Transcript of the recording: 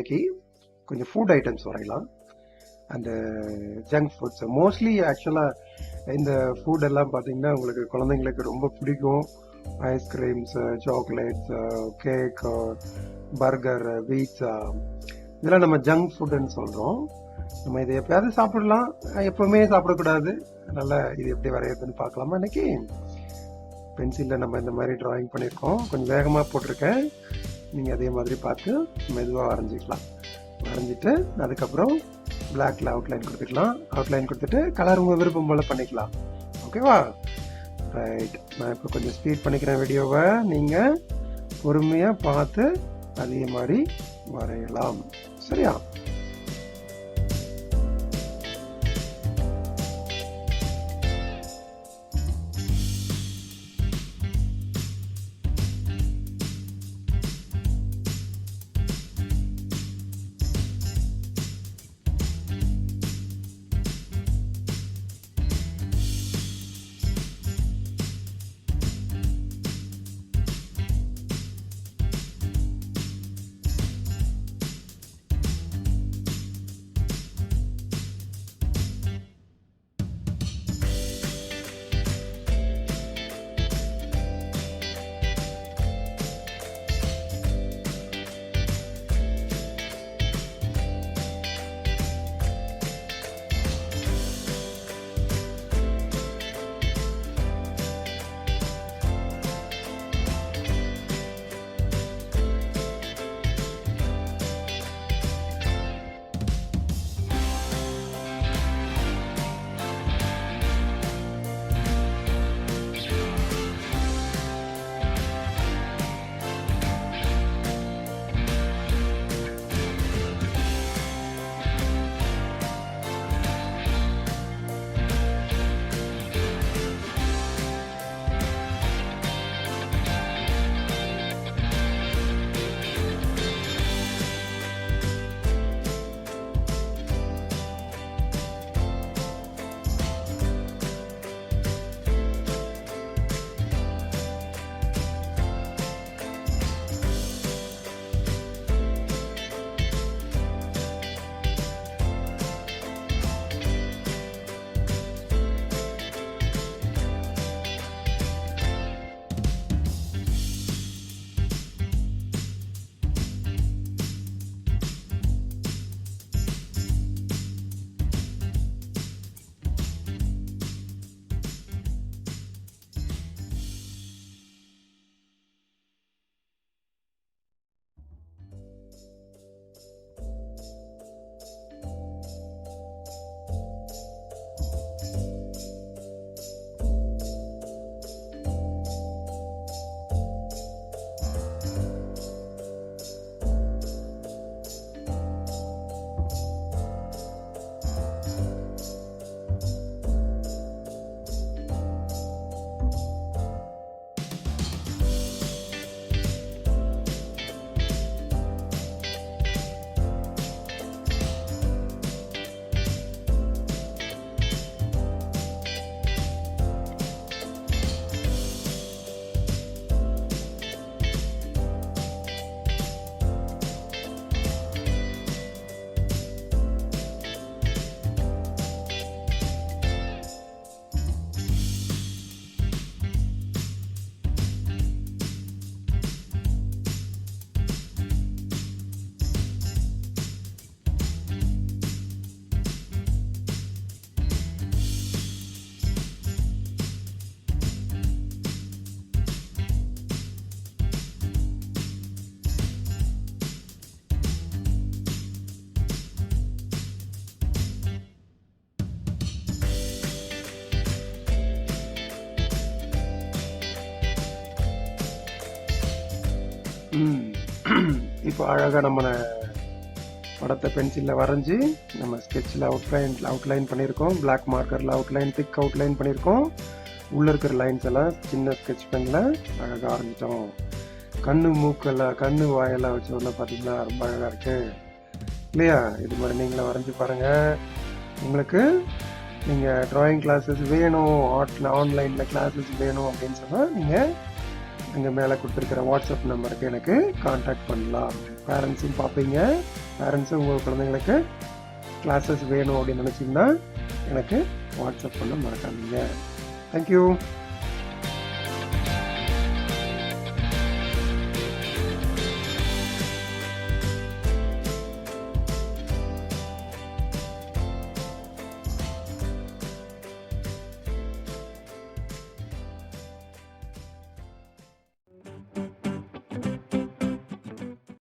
இன்னைக்கு கொஞ்சம் food items வரையலாம். அந்த ஜங்க் ஃபுட்ஸ் மோஸ்ட்லி ஆக்சுவலாக இந்த ஃபுட் எல்லாம் பார்த்தீங்கன்னா உங்களுக்கு குழந்தைங்களுக்கு ரொம்ப பிடிக்கும். Ice creams, chocolates, cake, burger, pizza, இதெல்லாம் நம்ம ஜங்க் ஃபுட்டுன்னு சொல்கிறோம். நம்ம இதை எப்பயாவது சாப்பிடலாம், எப்பவுமே சாப்பிடக்கூடாது. அதனால் இது எப்படி வரையிறதுன்னு பார்க்கலாமா? இன்னைக்கு பென்சிலில் நம்ம இந்த மாதிரி ட்ராயிங் பண்ணியிருக்கோம். கொஞ்சம் வேகமாக போட்டிருக்கேன். நீங்கள் அதே மாதிரி பார்த்து மெதுவாக வரைஞ்சிக்கலாம். வரைஞ்சிட்டு அதுக்கப்புறம் பிளாக்ல அவுட்லைன் கொடுத்துக்கலாம். அவுட்லைன் கொடுத்துட்டு கலர் உங்கள் விருப்பம் போல் பண்ணிக்கலாம். ஓகேவா? ரைட். நான் இப்போ கொஞ்சம் ஸ்பீட் பண்ணிக்கிறேன் வீடியோவை. நீங்கள் பொறுமையாக பார்த்து அதே மாதிரி வரையலாம். சரியா? இப்போ அழகாக நம்ம படத்தை பென்சிலில் வரைஞ்சி நம்ம ஸ்கெட்சில் அவுட்லைன் பண்ணியிருக்கோம். பிளாக் மார்க்கரில் திக் அவுட்லைன் பண்ணியிருக்கோம். உள்ளே இருக்கிற லைன்ஸ் எல்லாம் சின்ன ஸ்கெட்ச் பெனில் அழகாக வரைஞ்சிட்டோம். கண்ணு வாயெல்லாம் வச்ச உடனே பார்த்தீங்கன்னா ரொம்ப அழகாக இருக்குது இல்லையா? இது மாதிரி நீங்களும் வரைஞ்சி பாருங்கள். உங்களுக்கு நீங்கள் ட்ராயிங் கிளாஸஸ் வேணும், ஆன்லைனில் கிளாஸஸ் வேணும் அப்படின்னு சொன்னால் நீங்கள் இங்கே மேலே கொடுத்துருக்கிற வாட்ஸ்அப் நம்பருக்கு எனக்கு கான்டாக்ட் பண்ணலாம். பேரண்ட்ஸும் பார்ப்பீங்க, பேரண்ட்ஸு உங்கள் குழந்தைங்களுக்கு கிளாஸஸ் வேணும் அப்படின்னு நினச்சிங்கன்னா எனக்கு வாட்ஸ்அப் பண்ண மறக்காதீங்க. தேங்க்யூ.